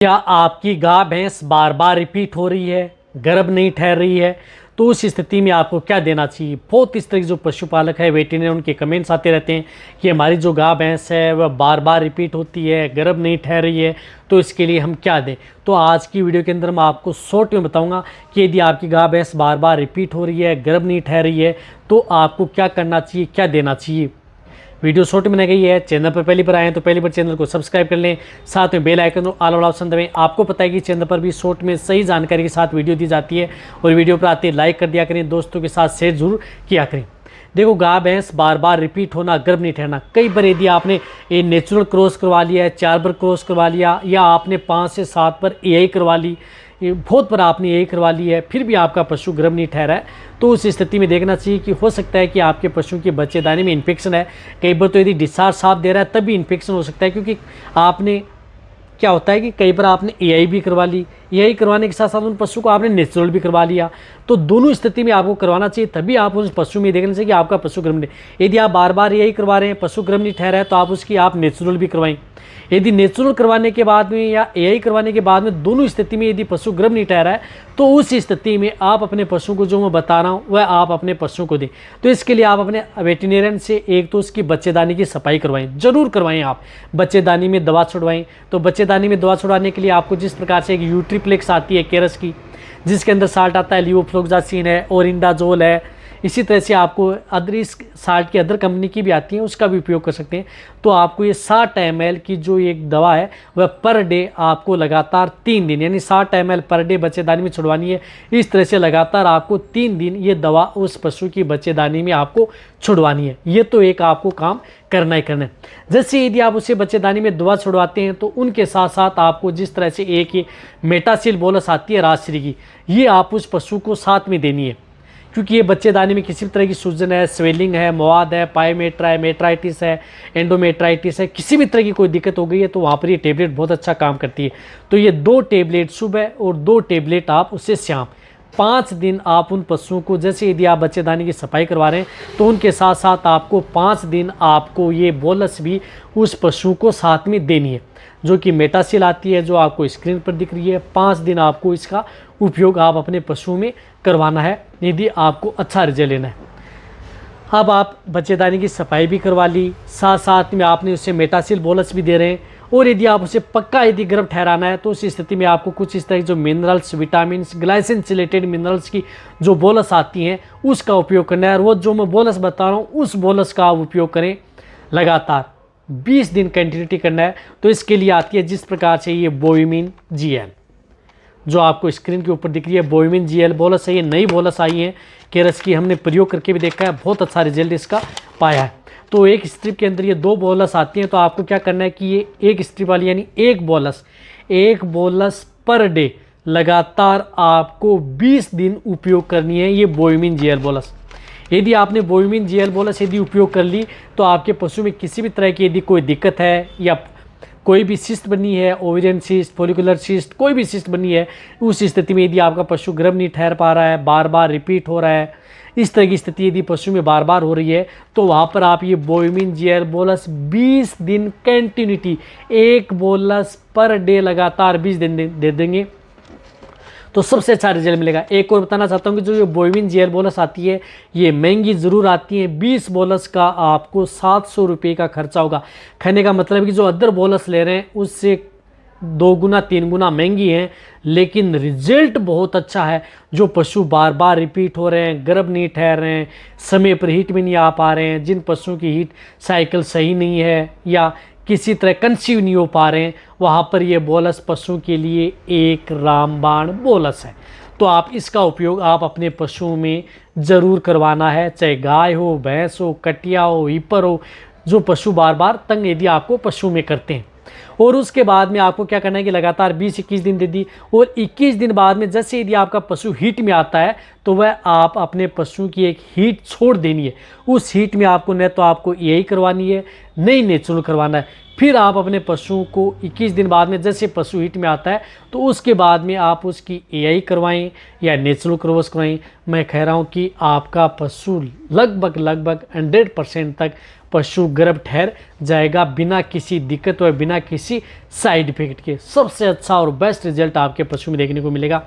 क्या आपकी गाय भैंस बार बार रिपीट हो रही है, गर्भ नहीं ठहर रही है, तो उस स्थिति में आपको क्या देना चाहिए। बहुत इस तरह के जो पशुपालक है वेटरनरी उनके कमेंट्स आते रहते हैं कि हमारी जो गाय भैंस है वह बार बार रिपीट होती है, गर्भ नहीं ठहर रही है, तो इसके लिए हम क्या दें। तो आज की वीडियो के अंदर मैं आपको शॉर्ट में बताऊंगा कि यदि आपकी गाय भैंस बार बार रिपीट हो रही है, गर्भ नहीं ठहर रही है, तो आपको क्या करना चाहिए, क्या देना चाहिए। वीडियो शॉर्ट में गई है। चैनल पर पहली बार आए हैं तो पहली बार चैनल को सब्सक्राइब कर लें, साथ में बेल आइकन और ऑल वाला ऑप्शन दबाएं। आपको पता है कि चैनल पर भी शॉर्ट में सही जानकारी के साथ वीडियो दी जाती है और वीडियो पर आते लाइक कर दिया करें, दोस्तों के साथ शेयर जरूर किया करें। देखो, गाय भैंस बार बार रिपीट होना, गर्भ नहीं ठहरना, कई बार यदि आपने ये नेचुरल क्रॉस करवा लिया है, 4 बार क्रॉस करवा लिया, या आपने 5 से 7 बार एआई करवा ली, ये बहुत बार आपने यही करवा ली है, फिर भी आपका पशु गर्भ नहीं ठहरा है, तो उस स्थिति में देखना चाहिए कि हो सकता है कि आपके पशु के बच्चेदानी में इन्फेक्शन है। कई बार तो यदि डिस्चार्ज साफ दे रहा है तब भी इन्फेक्शन हो सकता है, क्योंकि आपने क्या होता है कि कई बार आपने एआई भी करवा ली, एआई करवाने के साथ साथ उन पशु को आपने नेचुरल भी करवा लिया, तो दोनों स्थिति में आपको करवाना चाहिए, तभी आप उस पशु में देखना चाहिए कि आपका पशु गर्भ नहीं। यदि आप बार बार एआई करवा रहे हैं, पशु गर्भ नहीं ठहरा है, तो आप उसकी आप नेचुरल भी करवाएं। यदि नेचुरल करवाने के बाद में या एआई करवाने के बाद में दोनों स्थिति में यदि पशु गर्भ नहीं ठहरा है, तो उस स्थिति में आप अपने पशु को, जो मैं बता रहा हूँ वह आप अपने पशु को दें। तो इसके लिए आप अपने वेटरनरियन से एक तो उसकी बच्चेदानी की सफाई करवाएं, जरूर करवाएं। आप बच्चेदानी में दवा छुड़वाएं। तो बच्चेदानी में दवा छुड़वाने के लिए आपको जिस प्रकार से एक यूट्रिप्लेक्स आती है केरस की, जिसके अंदर साल्ट आता है, लिवोफ्लोक्सासिन है, ओरिंडाजोल है, इसी तरह से आपको अदर इस साल्ट की अदर कंपनी की भी आती है, उसका भी उपयोग कर सकते हैं। तो आपको ये 60 ml की जो एक दवा है वह पर डे आपको लगातार 3 दिन, यानी 60 ml पर डे बच्चेदानी में छुड़वानी है। इस तरह से लगातार आपको 3 दिन ये दवा उस पशु की बच्चेदानी में आपको छुड़वानी है। ये तो एक आपको काम करना ही करना है। जैसे यदि आप उसे बच्चेदानी में दवा छुड़वाते हैं, तो उनके साथ साथ आपको जिस तरह से एक ये मेटासिल बोलस आती है राजश्री की, ये आप उस पशु को साथ में देनी है, क्योंकि ये बच्चेदानी में किसी भी तरह की सूजन है, स्वेलिंग है, मवाद है, पाइमेट्रा है, मेट्राइटिस है, एंडोमेट्राइटिस है, किसी भी तरह की कोई दिक्कत हो गई है, तो वहाँ पर ये टेबलेट बहुत अच्छा काम करती है। तो ये 2 टेबलेट सुबह और 2 टेबलेट आप उससे शाम, 5 दिन आप उन पशुओं को, जैसे यदि आप बच्चेदानी की सफाई करवा रहे हैं तो उनके साथ साथ आपको 5 दिन आपको ये बोलस भी उस पशु को साथ में देनी है, जो कि मेटासिल आती है, जो आपको स्क्रीन पर दिख रही है। 5 दिन आपको इसका उपयोग आप अपने पशु में करवाना है, यदि आपको अच्छा रिजल्ट लेना है। अब आप बच्चेदानी की सफाई भी करवा ली, साथ साथ में आपने उसे मेटासिल बोलस भी दे रहे हैं, और यदि आप उसे पक्का यदि गर्भ ठहराना है, तो उस स्थिति में आपको कुछ इस तरह की जो minerals, vitamin, glycine chelated minerals की जो बोलस आती हैं उसका उपयोग करना है। और वो जो मैं बोलस बता रहा हूँ उस बोलस का आप उपयोग करें, लगातार 20 दिन कंटिन्यूटी करना है। तो इसके लिए आती है जिस प्रकार से ये बोविमिन जीएल, जो आपको स्क्रीन के ऊपर दिख रही है, बोविमिन जीएल बोलस है। ये नई बोलस आई है केरस की, हमने प्रयोग करके भी देखा है, बहुत अच्छा रिजल्ट इसका पाया है। तो एक स्ट्रिप के अंदर ये 2 बोलस आती हैं, तो आपको क्या करना है कि ये एक स्ट्रिप वाली, यानी एक बोलस पर डे लगातार आपको 20 दिन उपयोग करनी है, ये बोविमिन जीएल बोलस। यदि आपने बोविमिन जीएल बोलस यदि उपयोग कर ली, तो आपके पशु में किसी भी तरह की यदि कोई दिक्कत है, या कोई भी सिस्ट बनी है, ओवेरियन सिस्ट, फॉलिकुलर सिस्ट, कोई भी सिस्ट बनी है, उस स्थिति में यदि आपका पशु गर्भ नहीं ठहर पा रहा है, बार बार रिपीट हो रहा है, इस तरह की स्थिति यदि पशु में बार बार हो रही है, तो वहाँ पर आप ये बोविमिन जीएल बोलस 20 दिन कंटिन्यूटी, एक बोलस पर डे लगातार 20 दिन दे देंगे, तो सबसे अच्छा रिजल्ट मिलेगा। एक और बताना चाहता हूँ कि जो ये बोविमिन जीएल बोलस आती है, ये महंगी ज़रूर आती है। 20 बोलस का आपको 700 रुपये का खर्चा होगा। कहने का मतलब कि जो अदर बोलस ले रहे हैं उससे 2 गुना 3 गुना महंगी है, लेकिन रिजल्ट बहुत अच्छा है। जो पशु बार बार रिपीट हो रहे हैं, गर्भ नहीं ठहर रहे हैं, समय पर हीट में नहीं आ पा रहे हैं, जिन पशुओं की हीट साइकिल सही नहीं है या किसी तरह कंसीव नहीं हो पा रहे हैं, वहाँ पर ये बोलस पशु के लिए एक रामबाण बोलस है। तो आप इसका उपयोग आप अपने पशुओं में ज़रूर करवाना है, चाहे गाय हो, भैंस हो, कटिया हो, हीपर हो, जो पशु बार बार तंग यदि आपको पशु में करते हैं। और उसके बाद में आपको क्या करना है कि लगातार 20-21 दिन दे दी, और 21 दिन बाद में जैसे यदि आपका पशु हीट में आता है, तो वह आप अपने पशु की एक हीट छोड़ देनी है। उस हीट में आपको न तो आपको यही करवानी है, नहीं नेचुरल करवाना है। फिर आप अपने पशुओं को 21 दिन बाद में, जैसे पशु हीट में आता है, तो उसके बाद में आप उसकी एआई करवाएं या नेचुरल क्रॉस करवाएं। मैं कह रहा हूं कि आपका पशु लगभग 100% तक पशु गर्भ ठहर जाएगा, बिना किसी दिक्कत व बिना किसी किसी साइड इफेक्ट के। सबसे अच्छा और बेस्ट रिजल्ट आपके पशु में देखने को मिलेगा।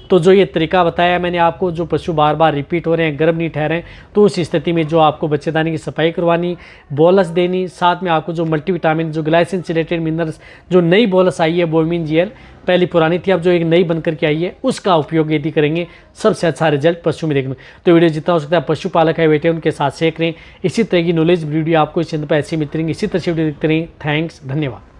तो जो ये तरीका बताया मैंने आपको, जो पशु बार बार रिपीट हो रहे हैं, गर्भ नहीं ठहरे हैं, तो उस स्थिति में जो आपको बच्चेदानी की सफाई करवानी, बोलस देनी, साथ में आपको जो मल्टीविटामिन, जो ग्लाइसिन से रिलेटेड मिनरल्स, जो नई बोलस आई है बोमिन जीएल, पहली पुरानी थी, अब जो एक नई बनकर के आई है, उसका उपयोग यदि करेंगे सबसे अच्छा रिजल्ट पशु में देखने। तो वीडियो जितना हो सकता है पशुपालक है बेटे उनके साथ शेयर करें। इसी तरह की नॉलेज वीडियो आपको इस चैनल पर ऐसे मिलती रहेंगी। इसी तरह से वीडियो देखते रहें। थैंक्स, धन्यवाद।